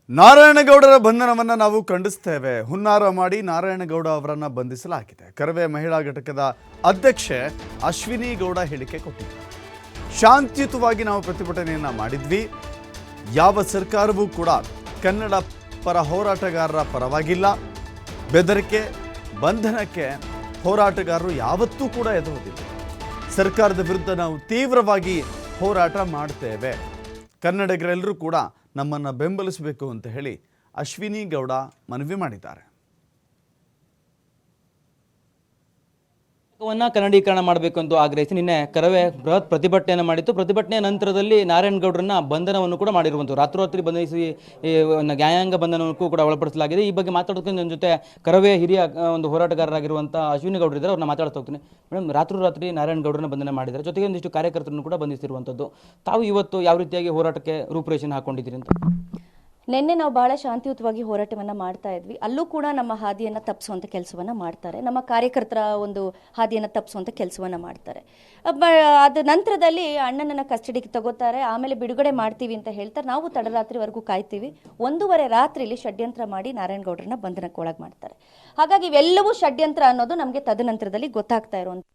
ನಾರಾಯಣಗೌಡರ ಬಂಧನವನ್ನು ನಾವು ಖಂಡಿಸ್ತೇವೆ. ಹುನ್ನಾರ ಮಾಡಿ ನಾರಾಯಣಗೌಡ ಅವರನ್ನು ಬಂಧಿಸಲಾಗಿದೆ. ಕರವೇ ಮಹಿಳಾ ಘಟಕದ ಅಧ್ಯಕ್ಷೆ ಅಶ್ವಿನಿ ಗೌಡ ಹೇಳಿಕೆ ಕೊಟ್ಟಿದ್ದಾರೆ. ಶಾಂತಿಯುತವಾಗಿ ನಾವು ಪ್ರತಿಭಟನೆಯನ್ನು ಮಾಡಿದ್ವಿ. ಯಾವ ಸರ್ಕಾರವೂ ಕೂಡ ಕನ್ನಡ ಪರ ಹೋರಾಟಗಾರರ ಪರವಾಗಿಲ್ಲ. ಬೆದರಿಕೆ ಬಂಧನಕ್ಕೆ ಹೋರಾಟಗಾರರು ಯಾವತ್ತೂ ಕೂಡ ಎದುರುವುದಿಲ್ಲ. ಸರ್ಕಾರದ ವಿರುದ್ಧ ನಾವು ತೀವ್ರವಾಗಿ ಹೋರಾಟ ಮಾಡ್ತೇವೆ. ಕನ್ನಡಿಗರೆಲ್ಲರೂ ಕೂಡ ನಮ್ಮನ್ನು ಬೆಂಬಲಿಸಬೇಕು ಅಂತ ಹೇಳಿ ಅಶ್ವಿನಿ ಗೌಡ ಮನವಿ ಮಾಡಿದ್ದಾರೆ. ಕನ್ನಡೀಕರಣ ಮಾಡಬೇಕು ಅಂತ ಆಗ್ರಹಿಸಿ ನಿನ್ನೆ ಕರವೇ ಬೃಹತ್ ಪ್ರತಿಭಟನೆಯನ್ನು ಮಾಡಿತ್ತು. ಪ್ರತಿಭಟನೆಯ ನಂತರದಲ್ಲಿ ನಾರಾಯಣಗೌಡರನ್ನ ಬಂಧನವನ್ನು ಕೂಡ ಮಾಡಿರುವಂಥದ್ದು. ರಾತ್ರೋರಾತ್ರಿ ಬಂಧಿಸಿ ನ್ಯಾಯಾಂಗ ಬಂಧನಕ್ಕೂ ಕೂಡ ಒಳಪಡಿಸಲಾಗಿದೆ. ಈ ಬಗ್ಗೆ ಮಾತಾಡೋದಕ್ಕೆ ನನ್ನ ಜೊತೆ ಕರವೇ ಹಿರಿಯ ಒಂದು ಹೋರಾಟಗಾರರಾಗಿರುವಂಥ ಅಶ್ವಿನಿ ಗೌಡರು ಇದ್ದಾರೆ. ಅವ್ರನ್ನ ಮಾತಾಡ್ತಾ ಹೋಗ್ತೀನಿ. ಮೇಡಮ್, ರಾತ್ರೋರಾತ್ರಿ ನಾರಾಯಣಗೌಡರನ್ನ ಬಂಧನ ಮಾಡಿದ್ದಾರೆ. ಜೊತೆಗೆ ಒಂದಿಷ್ಟು ಕಾರ್ಯಕರ್ತರನ್ನು ಕೂಡ ಬಂಧಿಸಿರುವಂಥದ್ದು. ತಾವು ಇವತ್ತು ಯಾವ ರೀತಿಯಾಗಿ ಹೋರಾಟಕ್ಕೆ ರೂಪುರೇಷೆಯನ್ನು ಹಾಕೊಂಡಿದ್ದೀರಿ ಅಂತ? ನಿನ್ನೆ ನಾವು ಬಹಳ ಶಾಂತಿಯುತವಾಗಿ ಹೋರಾಟವನ್ನು ಮಾಡ್ತಾ ಇದ್ವಿ. ಅಲ್ಲೂ ಕೂಡ ನಮ್ಮ ಹಾದಿಯನ್ನು ತಪ್ಪಿಸುವಂಥ ಕೆಲಸವನ್ನು ಮಾಡ್ತಾರೆ. ನಮ್ಮ ಕಾರ್ಯಕರ್ತರ ಒಂದು ಹಾದಿಯನ್ನು ತಪ್ಪಿಸುವಂಥ ಕೆಲಸವನ್ನು ಮಾಡ್ತಾರೆ. ಅದ ನಂತರದಲ್ಲಿ ಅಣ್ಣನನ್ನು ಕಸ್ಟಡಿಗೆ ತಗೋತಾರೆ. ಆಮೇಲೆ ಬಿಡುಗಡೆ ಮಾಡ್ತೀವಿ ಅಂತ ಹೇಳ್ತಾರೆ. ನಾವು ತಡರಾತ್ರಿವರೆಗೂ ಕಾಯ್ತೀವಿ. 1:30 ರಾತ್ರಿಯಲ್ಲಿ ಷಡ್ಯಂತ್ರ ಮಾಡಿ ನಾರಾಯಣಗೌಡರನ್ನ ಬಂಧನಕ್ಕೆ ಒಳಗೆ ಮಾಡ್ತಾರೆ. ಹಾಗಾಗಿ ಇವೆಲ್ಲವೂ ಷಡ್ಯಂತ್ರ ಅನ್ನೋದು ನಮಗೆ ತದನಂತರದಲ್ಲಿ ಗೊತ್ತಾಗ್ತಾ ಇರುವಂಥ.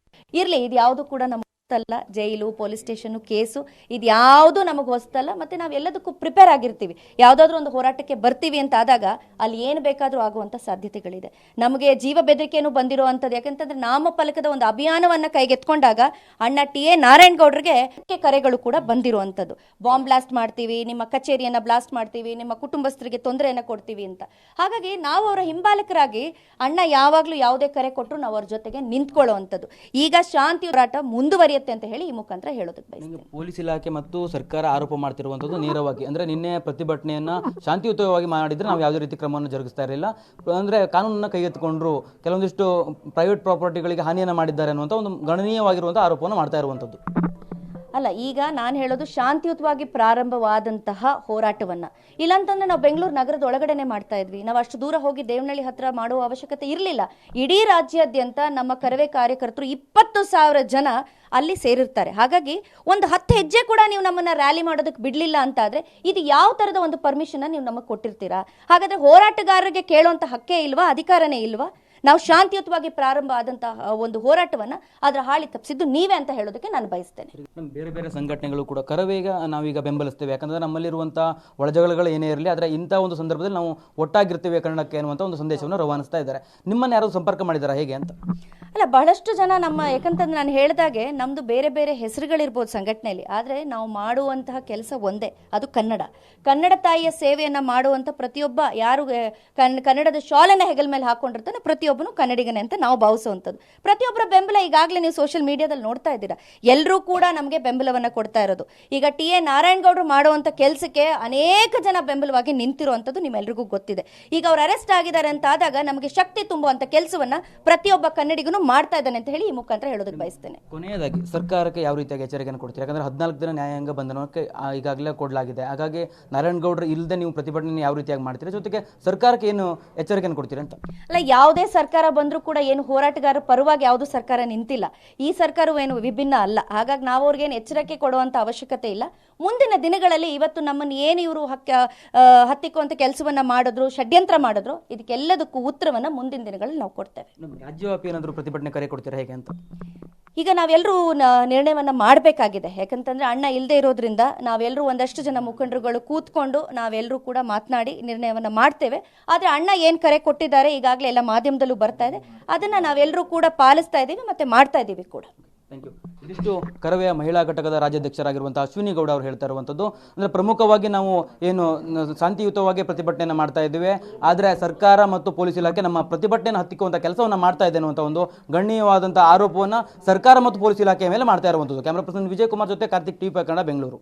ಇರಲಿ, ಇದು ಯಾವುದು ಕೂಡ ನಮ್ಮ ಹೊಸ್ತಲ್ಲ. ಜೈಲು, ಪೊಲೀಸ್ ಸ್ಟೇಷನ್ನು, ಕೇಸು, ಇದು ಯಾವುದು ನಮಗೆ ಹೊಸ್ತಲ್ಲ. ಮತ್ತು ನಾವು ಎಲ್ಲದಕ್ಕೂ ಪ್ರಿಪೇರ್ ಆಗಿರ್ತೀವಿ. ಯಾವುದಾದ್ರೂ ಒಂದು ಹೋರಾಟಕ್ಕೆ ಬರ್ತೀವಿ ಅಂತ ಆದಾಗ ಅಲ್ಲಿ ಏನು ಬೇಕಾದರೂ ಆಗುವಂಥ ಸಾಧ್ಯತೆಗಳಿದೆ. ನಮಗೆ ಜೀವ ಬೆದರಿಕೆಯನ್ನು ಬಂದಿರುವಂಥದ್ದು. ಯಾಕಂತಂದ್ರೆ ನಾಮಫಲಕದ ಒಂದು ಅಭಿಯಾನವನ್ನು ಕೈಗೆತ್ಕೊಂಡಾಗ ಅಣ್ಣ ಟಿ.ಎ. ನಾರಾಯಣಗೌಡರಿಗೆ ಕರೆಗಳು ಕೂಡ ಬಂದಿರುವಂಥದ್ದು. ಬಾಂಬ್ ಬ್ಲಾಸ್ಟ್ ಮಾಡ್ತೀವಿ, ನಿಮ್ಮ ಕಚೇರಿಯನ್ನು ಬ್ಲಾಸ್ಟ್ ಮಾಡ್ತೀವಿ, ನಿಮ್ಮ ಕುಟುಂಬಸ್ಥರಿಗೆ ತೊಂದರೆಯನ್ನು ಕೊಡ್ತೀವಿ ಅಂತ. ಹಾಗಾಗಿ ನಾವು ಅವರ ಹಿಂಬಾಲಕರಾಗಿ ಅಣ್ಣ ಯಾವಾಗಲೂ ಯಾವುದೇ ಕರೆ ಕೊಟ್ಟರು ನಾವು ಅವ್ರ ಜೊತೆಗೆ ನಿಂತ್ಕೊಳ್ಳುವಂಥದ್ದು. ಈಗ ಶಾಂತಿ ಹೋರಾಟ ಮುಂದುವರಿಯುತ್ತೆ ಅಂತ ಹೇಳಿ ಈ ಮುಖಾಂತರ ಹೇಳೋದಕ್ಕೆ ಬಯಸ್ತೀನಿ. ಪೊಲೀಸ್ ಇಲಾಖೆ ಮತ್ತು ಸರ್ಕಾರ ಆರೋಪ ಮಾಡ್ತಿರುವಂಥದ್ದು ನೇರವಾಗಿ ಅಂದ್ರೆ ನಿನ್ನೆ ಪ್ರತಿಭಟನೆಯನ್ನ ಶಾಂತಿಯುತವಾಗಿ ಮಾಡಿದ್ರೆ ನಾವು ಯಾವುದೇ ರೀತಿ ಕ್ರಮವನ್ನು ಜರುಗಿಸ್ತಾ ಇರಲಿಲ್ಲ. ಅಂದ್ರೆ ಕಾನೂನನ್ನ ಕೈಗೆತ್ತಿಕೊಂಡ್ರು, ಕೆಲವೊಂದಿಷ್ಟು ಪ್ರೈವೇಟ್ ಪ್ರಾಪರ್ಟಿಗಳಿಗೆ ಹಾನಿಯನ್ನು ಮಾಡಿದ್ದಾರೆ ಅನ್ನುವಂಥ ಒಂದು ಗಣನೀಯವಾಗಿರುವಂಥ ಆರೋಪವನ್ನು ಮಾಡ್ತಾ ಇರುವಂಥದ್ದು. ಅಲ್ಲ, ಈಗ ನಾನು ಹೇಳೋದು ಶಾಂತಿಯುತವಾಗಿ ಪ್ರಾರಂಭವಾದಂತಹ ಹೋರಾಟವನ್ನ. ಇಲ್ಲಾಂತಂದ್ರೆ ನಾವು ಬೆಂಗಳೂರು ನಗರದ ಒಳಗಡೆನೆ ಮಾಡ್ತಾ ಇದ್ವಿ. ನಾವು ಅಷ್ಟು ದೂರ ಹೋಗಿ ದೇವನಹಳ್ಳಿ ಹತ್ರ ಮಾಡುವ ಅವಶ್ಯಕತೆ ಇರಲಿಲ್ಲ. ಇಡೀ ರಾಜ್ಯಾದ್ಯಂತ ನಮ್ಮ ಕರವೇ ಕಾರ್ಯಕರ್ತರು 20,000 ಜನ ಅಲ್ಲಿ ಸೇರಿರ್ತಾರೆ. ಹಾಗಾಗಿ ಒಂದು 10 ಹೆಜ್ಜೆ ಕೂಡ ನೀವು ನಮ್ಮನ್ನ ರ್ಯಾಲಿ ಮಾಡೋದಕ್ಕೆ ಬಿಡಲಿಲ್ಲ ಅಂತಾದ್ರೆ ಇದು ಯಾವ ಥರದ ಒಂದು ಪರ್ಮಿಷನ್ ನೀವು ನಮಗೆ ಕೊಟ್ಟಿರ್ತೀರಾ? ಹಾಗಾದ್ರೆ ಹೋರಾಟಗಾರರಿಗೆ ಕೇಳುವಂಥ ಹಕ್ಕೇ ಇಲ್ವಾ? ಅಧಿಕಾರನೇ ಇಲ್ವಾ? ನಾವು ಶಾಂತಿಯುತವಾಗಿ ಪ್ರಾರಂಭ ಆದಂತಹ ಒಂದು ಹೋರಾಟವನ್ನ ಅದರ ಹಾಳಿ ತಪ್ಪಿಸಿದ್ದು ನೀವೇ ಅಂತ ಹೇಳೋದಕ್ಕೆ ನಾನು ಬಯಸ್ತೇನೆ. ಬೇರೆ ಬೇರೆ ಸಂಘಟನೆಗಳು ಕೂಡ ಕರವೇಗ ನಾವೀಗ ಬೆಂಬಲಿಸ್ತೇವೆ. ಯಾಕಂದ್ರೆ ನಮ್ಮಲ್ಲಿರುವಂತಹ ಒಳಜಗಳಗಳು ಏನೇ ಇರಲಿ, ಆದರೆ ಇಂಥ ಒಂದು ಸಂದರ್ಭದಲ್ಲಿ ನಾವು ಒಟ್ಟಾಗಿರ್ತೇವೆ ಕನ್ನಡಕ್ಕೆ ಅನ್ನುವಂಥ ಒಂದು ಸಂದೇಶವನ್ನು ರವಾನಿಸ್ತಾ ಇದ್ದಾರೆ. ನಿಮ್ಮನ್ನು ಯಾರು ಸಂಪರ್ಕ ಮಾಡಿದಾರಾ ಹೇಗೆ ಅಂತ? ಅಲ್ಲ, ಬಹಳಷ್ಟು ಜನ ನಮ್ಮ, ಯಾಕಂತಂದ್ರೆ ನಾನು ಹೇಳಿದಾಗೆ ನಮ್ಮದು ಬೇರೆ ಬೇರೆ ಹೆಸರುಗಳಿರ್ಬೋದು ಸಂಘಟನೆಯಲ್ಲಿ, ಆದರೆ ನಾವು ಮಾಡುವಂತಹ ಕೆಲಸ ಒಂದೇ, ಅದು ಕನ್ನಡ. ಕನ್ನಡ ತಾಯಿಯ ಸೇವೆಯನ್ನು ಮಾಡುವಂಥ ಪ್ರತಿಯೊಬ್ಬ ಯಾರು ಕನ್ನಡದ ಶಾಲನ್ನು ಹೆಗಲ ಮೇಲೆ ಹಾಕೊಂಡಿರ್ತಾನೆ ಪ್ರತಿಯೊಬ್ಬನು ಕನ್ನಡಿಗನೇ ಅಂತ ನಾವು ಭಾವಿಸುವಂಥದ್ದು. ಪ್ರತಿಯೊಬ್ಬರ ಬೆಂಬಲ ಈಗಾಗಲೇ ನೀವು ಸೋಷಿಯಲ್ ಮೀಡಿಯಾದಲ್ಲಿ ನೋಡ್ತಾ ಇದ್ದೀರಾ. ಎಲ್ಲರೂ ಕೂಡ ನಮಗೆ ಬೆಂಬಲವನ್ನು ಕೊಡ್ತಾ ಇರೋದು. ಈಗ ಟಿ.ಎ. ನಾರಾಯಣಗೌಡರು ಮಾಡುವಂಥ ಕೆಲಸಕ್ಕೆ ಅನೇಕ ಜನ ಬೆಂಬಲವಾಗಿ ನಿಂತಿರುವಂಥದ್ದು ನಿಮ್ಮೆಲ್ರಿಗೂ ಗೊತ್ತಿದೆ. ಈಗ ಅವ್ರು ಅರೆಸ್ಟ್ ಆಗಿದ್ದಾರೆ ಅಂತ ಆದಾಗ ನಮಗೆ ಶಕ್ತಿ ತುಂಬುವಂಥ ಕೆಲಸವನ್ನ ಪ್ರತಿಯೊಬ್ಬ ಕನ್ನಡಿಗನು ಮಾಡ್ತಾ ಇದ್ದಾನೆ ಅಂತ ಹೇಳಿ ಈ ಮುಖಾಂತರ ಹೇಳೋದಕ್ಕೆ ಬಯಸ್ತೇನೆ. ಕೊನೆಯದಾಗಿ ಸರ್ಕಾರಕ್ಕೆ ಯಾವ ರೀತಿಯಾಗಿ ಎಚ್ಚರಿಕೆಯನ್ನು ಕೊಡ್ತೀರಿ? ಯಾಕಂದ್ರೆ 14 ದಿನ ನ್ಯಾಯಾಂಗ ಬಂಧನಕ್ಕೆ ಈಗಾಗಲೇ ಕೊಡಲಾಗಿದೆ. ಹಾಗಾಗಿ ನಾರಾಯಣಗೌಡರು ಇಲ್ಲದೆ ನೀವು ಪ್ರತಿಭಟನೆ ಯಾವ ರೀತಿಯಾಗಿ ಮಾಡ್ತೀರಿ? ಜೊತೆಗೆ ಸರ್ಕಾರಕ್ಕೆ ಏನು ಎಚ್ಚರಿಕೆಯನ್ನು ಕೊಡ್ತೀರಿ ಅಂತ? ಅಲ್ಲ, ಯಾವುದೇ ಸರ್ಕಾರ ಬಂದರೂ ಕೂಡ ಏನು ಹೋರಾಟಗಾರರ ಪರವಾಗಿ ಯಾವುದು ಸರ್ಕಾರ ನಿಂತಿಲ್ಲ. ಈ ಸರ್ಕಾರವು ಏನು ವಿಭಿನ್ನ ಅಲ್ಲ. ಹಾಗಾಗಿ ನಾವು ಅವ್ರಿಗೇನು ಎಚ್ಚರಿಕೆ ಕೊಡುವಂಥ ಅವಶ್ಯಕತೆ ಇಲ್ಲ. ಮುಂದಿನ ದಿನಗಳಲ್ಲಿ ಇವತ್ತು ನಮ್ಮನ್ನು ಏನು ಇವರು ಹತ್ತಿಕ್ಕುವಂಥ ಕೆಲಸವನ್ನ ಮಾಡಿದ್ರು, ಷಡ್ಯಂತ್ರ ಮಾಡಿದ್ರು, ಇದಕ್ಕೆಲ್ಲದಕ್ಕೂ ಉತ್ತರವನ್ನು ಮುಂದಿನ ದಿನಗಳಲ್ಲಿ ನಾವು ಕೊಡ್ತೇವೆ. ರಾಜ್ಯವ್ಯಾಪಿ ಏನಾದರೂ ಪ್ರತಿಭಟನೆ ಕರೆ ಕೊಡ್ತೀರಾ ಹೇಗೆ ಅಂತ? ಈಗ ನಾವೆಲ್ಲರೂ ನಿರ್ಣಯವನ್ನು ಮಾಡಬೇಕಾಗಿದೆ. ಯಾಕಂತಂದ್ರೆ ಅಣ್ಣ ಇಲ್ಲದೆ ಇರೋದ್ರಿಂದ ನಾವೆಲ್ಲರೂ ಒಂದಷ್ಟು ಜನ ಮುಖಂಡರುಗಳು ಕೂತ್ಕೊಂಡು ನಾವೆಲ್ಲರೂ ಕೂಡ ಮಾತನಾಡಿ ನಿರ್ಣಯವನ್ನು ಮಾಡ್ತೇವೆ. ಆದರೆ ಅಣ್ಣ ಏನು ಕರೆ ಕೊಟ್ಟಿದ್ದಾರೆ ಈಗಾಗಲೇ ಎಲ್ಲ ಮಾಧ್ಯಮದಲ್ಲೂ ಬರ್ತಾ ಇದೆ, ಅದನ್ನು ನಾವೆಲ್ಲರೂ ಕೂಡ ಪಾಲಿಸ್ತಾ ಇದ್ದೀವಿ ಮತ್ತು ಮಾಡ್ತಾ ಇದ್ದೀವಿ ಕೂಡ. Thank you. ಇದಿಷ್ಟು ಕರವೆಯ ಮಹಿಳಾ ಘಟಕದ ರಾಜ್ಯಾಧ್ಯಕ್ಷರಾಗಿರುವಂತಹ ಅಶ್ವಿನಿ ಗೌಡ ಅವರು ಹೇಳ್ತಾ ಇರುವಂಥದ್ದು. ಅಂದರೆ ಪ್ರಮುಖವಾಗಿ ನಾವು ಏನು ಶಾಂತಿಯುತವಾಗಿ ಪ್ರತಿಭಟನೆಯನ್ನು ಮಾಡ್ತಾ ಇದ್ದೀವಿ, ಆದರೆ ಸರ್ಕಾರ ಮತ್ತು ಪೊಲೀಸ್ ಇಲಾಖೆ ನಮ್ಮ ಪ್ರತಿಭಟನೆಯನ್ನು ಹತ್ತಿಕ್ಕುವಂಥ ಕೆಲಸವನ್ನು ಮಾಡ್ತಾ ಇದೆ ಅನ್ನುವಂಥ ಒಂದು ಗಣ್ಯವಾದಂಥ ಆರೋಪವನ್ನು ಸರ್ಕಾರ ಮತ್ತು ಪೊಲೀಸ್ ಇಲಾಖೆಯ ಮೇಲೆ ಮಾಡ್ತಾ ಇರುವಂಥದ್ದು. ಕ್ಯಾಮರಾ ಪರ್ಸನ್ ವಿಜಯ್ ಕುಮಾರ್ ಜೊತೆ ಕಾರ್ತಿಕ್, ಟಿವಿ5 ಕನ್ನಡ, ಬೆಂಗಳೂರು.